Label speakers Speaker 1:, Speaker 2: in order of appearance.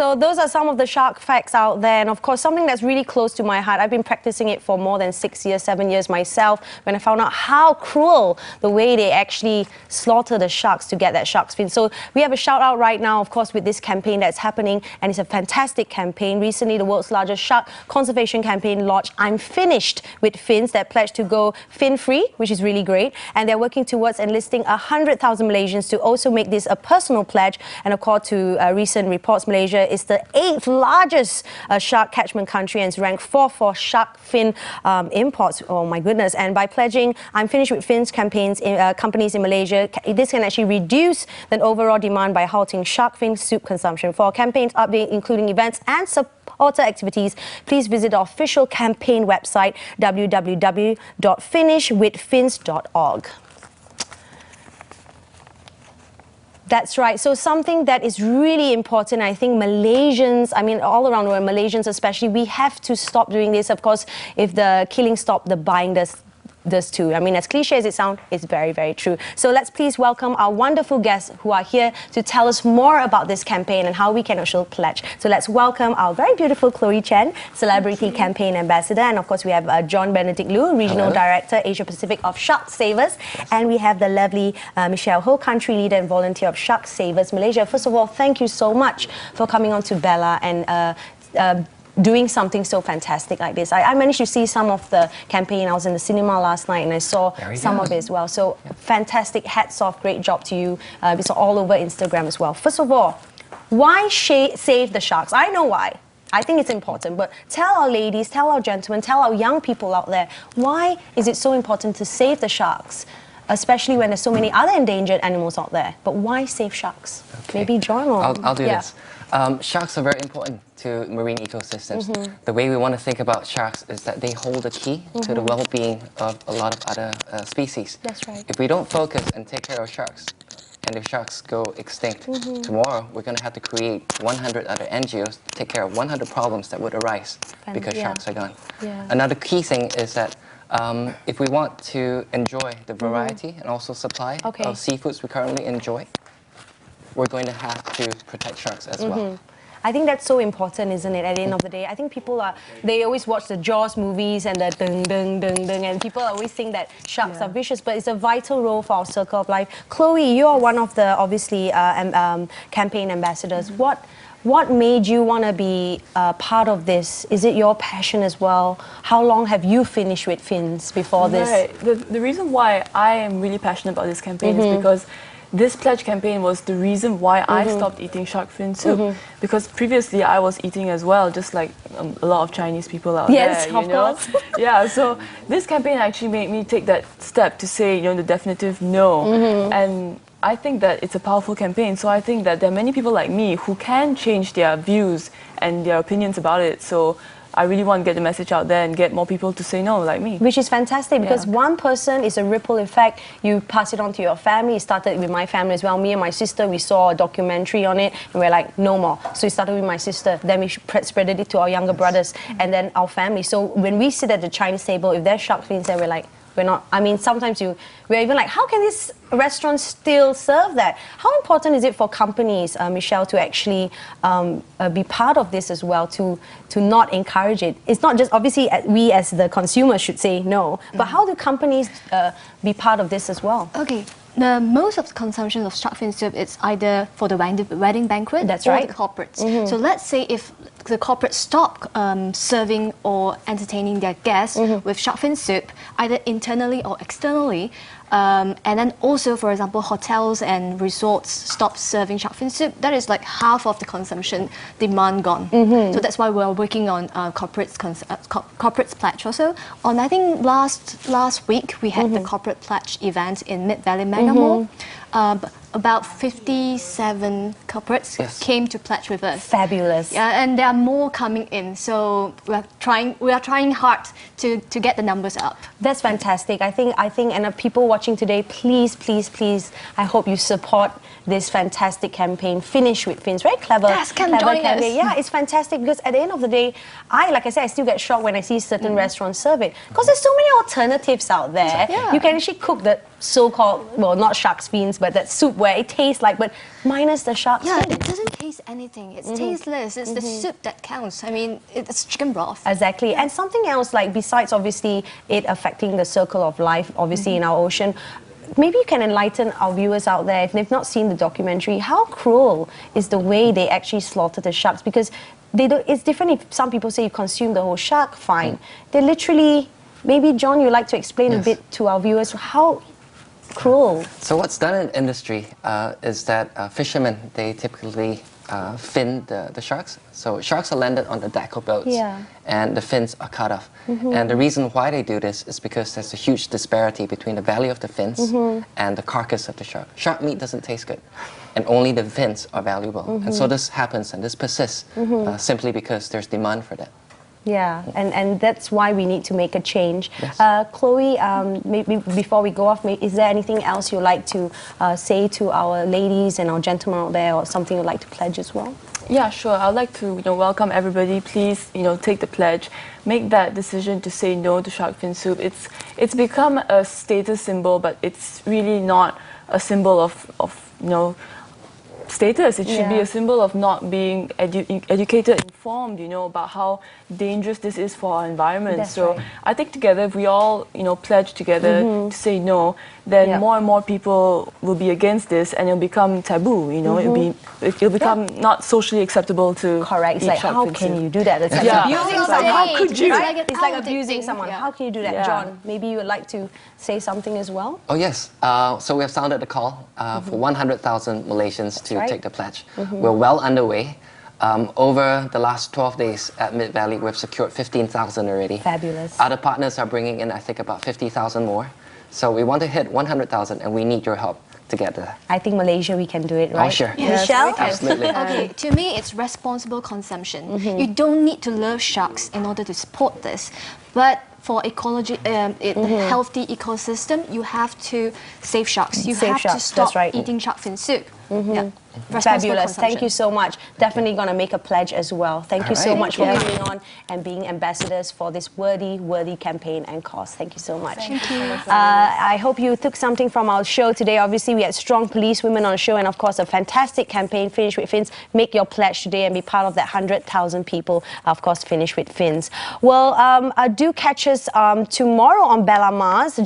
Speaker 1: So those are some of the shark facts out there, and of course something that's really close to my heart. I've been practicing it for more than 6 years, 7 years myself, when I found out how cruel the way they actually slaughter the sharks to get that shark's fin. So we have a shout out right now, of course, with this campaign that's happening, and it's a fantastic campaign. Recently, the world's largest shark conservation campaign launched I'm Finished with Fins, that pledge to go fin-free, which is really great, and they're working towards enlisting 100,000 Malaysians to also make this a personal pledge. And according to recent reports, Malaysia is the 8th largest shark catchment country and is ranked 4th for shark fin imports. Oh my goodness. And by pledging I'm Finished with Fins companies in Malaysia, this can actually reduce the overall demand by halting shark fin soup consumption. For campaigns update, including events and supporter activities, please visit our official campaign website, www.finishwithfins.org. That's right. So something that is really important, I think Malaysians, I mean all around the world, Malaysians especially, we have to stop doing this. Of course, if the killing stop, the buying does too. I mean, as cliche as it sounds, it's very, very true. So let's please welcome our wonderful guests who are here to tell us more about this campaign and how we can also pledge. So let's welcome our very beautiful Chloe Chen, Celebrity Campaign Ambassador, and of course we have John Benedict Liu, Regional Director, Asia Pacific of Shark Savers, and we have the lovely Michelle Ho, Country Leader and Volunteer of Shark Savers Malaysia. First of all, thank you so much for coming on to Bella and doing something so fantastic like this. I managed to see some of the campaign. I was in the cinema last night and I saw some of it as well. So fantastic, hats off, great job to you. It's all over Instagram as well. First of all, why save the sharks? I know why. I think it's important, but tell our ladies, tell our gentlemen, tell our young people out there, why is it so important to save the sharks? Especially when there's so many other endangered animals out there. But why save sharks? Okay. Maybe John or...
Speaker 2: I'll do this. Sharks are very important to marine ecosystems. The way we want to think about sharks is that they hold the key to the well-being of a lot of other species.
Speaker 1: That's right.
Speaker 2: If we don't focus and take care of sharks, and if sharks go extinct tomorrow, we're going to have to create 100 other NGOs to take care of 100 problems that would arise because sharks are gone. Another key thing is that if we want to enjoy the variety and also supply of seafoods we currently enjoy, we're going to have to protect sharks as well.
Speaker 1: I think that's so important, isn't it, at the end of the day? I think people they always watch the Jaws movies and the dung, dung, dung, dung, and people always think that sharks are vicious, but it's a vital role for our circle of life. Chloe, you are one of the, obviously, campaign ambassadors. What made you want to be part of this? Is it your passion as well? How long have you finished with fins before this?
Speaker 3: The reason why I am really passionate about this campaign is because this pledge campaign was the reason why I stopped eating shark fin soup. Because previously I was eating as well, just like a lot of Chinese people out there.
Speaker 1: Of course.
Speaker 3: Yeah, so this campaign actually made me take that step to say, the definitive no. And I think that it's a powerful campaign, so I think that there are many people like me who can change their views and their opinions about it. So I really want to get the message out there and get more people to say no, like me.
Speaker 1: Which is fantastic, because one person is a ripple effect. You pass it on to your family. It started with my family as well. Me and my sister, we saw a documentary on it, and we're like, no more. So it started with my sister. Then we spreaded it to our younger brothers, and then our family. So when we sit at the Chinese table, if there's shark fins there, we're like, we're not, I mean, sometimes we're even like, how can this restaurant still serve that? How important is it for companies, Michelle, to actually be part of this as well, to not encourage it? It's not just, obviously, we as the consumer should say no, but how do companies be part of this as well?
Speaker 4: Okay. Most of the consumption of shark fin soup is either for the wedding banquet or the corporates. So let's say if the corporates stop serving or entertaining their guests with shark fin soup, either internally or externally, and then also, for example, hotels and resorts stop serving shark fin soup, that is like half of the consumption demand gone. So that's why we're working on corporates pledge also. On, I think, last week, we had the corporate pledge event in Mid-Valley Mega Mall. About 57 corporates came to pledge with us.
Speaker 1: Fabulous.
Speaker 4: Yeah, and there are more coming in. So we are trying hard to get the numbers up.
Speaker 1: That's fantastic. I think, and people watching today, please, please, please, I hope you support this fantastic campaign, Finish with Fins. Very clever.
Speaker 4: Yes, come join us.
Speaker 1: Yeah, it's fantastic, because at the end of the day, like I said, I still get shocked when I see certain restaurants serve it, because there's so many alternatives out there. You can actually cook the so-called, well, not shark's fins, but that soup, where it tastes like, but minus the shark
Speaker 4: Yeah,
Speaker 1: skin.
Speaker 4: it doesn't taste anything. It's tasteless. It's the soup that counts. I mean, it's chicken broth.
Speaker 1: Exactly. And something else, like besides obviously it affecting the circle of life, obviously in our ocean, maybe you can enlighten our viewers out there, if they've not seen the documentary, how cruel is the way they actually slaughter the sharks? Because it's different if some people say you consume the whole shark, fine. They literally, maybe John, you'd like to explain a bit to our viewers how cruel.
Speaker 2: So what's done in industry is that fishermen, they typically fin the sharks. So sharks are landed on the deck of boats, and the fins are cut off. And the reason why they do this is because there's a huge disparity between the value of the fins and the carcass of the shark. Shark meat doesn't taste good, and only the fins are valuable. And so this happens and this persists simply because there's demand for that.
Speaker 1: Yeah, and that's why we need to make a change.
Speaker 2: Yes.
Speaker 1: Chloe, maybe before we go off, is there anything else you'd like to say to our ladies and our gentlemen out there, or something you'd like to pledge as well?
Speaker 3: Yeah, sure. I'd like to welcome everybody. Please, take the pledge. Make that decision to say no to shark fin soup. It's become a status symbol, but it's really not a symbol of status. It should be a symbol of not being educated, informed, about how dangerous this is for our environment.
Speaker 1: That's
Speaker 3: so
Speaker 1: right.
Speaker 3: I think together, if we all, pledge together to say no, then more and more people will be against this, and it'll become taboo. It'll become not socially acceptable to.
Speaker 1: Correct. It's
Speaker 3: eat
Speaker 1: like,
Speaker 3: shark
Speaker 1: how
Speaker 3: fin
Speaker 1: can
Speaker 3: soup.
Speaker 1: you do that? It's like
Speaker 3: Yeah.
Speaker 1: abusing
Speaker 3: It's like,
Speaker 1: someone.
Speaker 3: how could you?
Speaker 1: Right?
Speaker 4: It's
Speaker 1: It's like
Speaker 4: like
Speaker 1: abusing
Speaker 4: addicting.
Speaker 1: someone.
Speaker 4: Yeah.
Speaker 1: How can you do that?
Speaker 3: Yeah.
Speaker 1: John, maybe you would like to say something as well?
Speaker 2: Oh yes, so we have sounded the call for 100,000 Malaysians to
Speaker 1: right.
Speaker 2: take the pledge. We're well underway. Over the last 12 days at Mid Valley, we've secured 15,000 already.
Speaker 1: Fabulous.
Speaker 2: Other partners are bringing in, I think, about 50,000 more. So we want to hit 100,000, and we need your help to get there.
Speaker 1: I think Malaysia, we can do it, right?
Speaker 2: Oh, sure.
Speaker 4: Yes,
Speaker 1: Michelle?
Speaker 4: we can.
Speaker 2: Absolutely.
Speaker 4: Okay, to me, it's responsible consumption. You don't need to love sharks in order to support this, but for ecology, healthy ecosystem, you have to save sharks. You
Speaker 1: Save
Speaker 4: have to
Speaker 1: sharks,
Speaker 4: stop
Speaker 1: that's right.
Speaker 4: eating shark fin soup. Yeah. Responsible
Speaker 1: Fabulous. Thank you
Speaker 4: consumption.
Speaker 1: so much. Definitely going to make a pledge as well. Thank you so
Speaker 2: right.
Speaker 1: much for coming on and being ambassadors for this worthy campaign and cause. Thank you so much.
Speaker 4: Thank you.
Speaker 1: I hope you took something from our show today. Obviously, we had strong police women on the show, and of course, a fantastic campaign, Finish with Fins. Make your pledge today and be part of that 100,000 people, of course, Finish with Fins. Well, do catch us tomorrow on Bella Mars.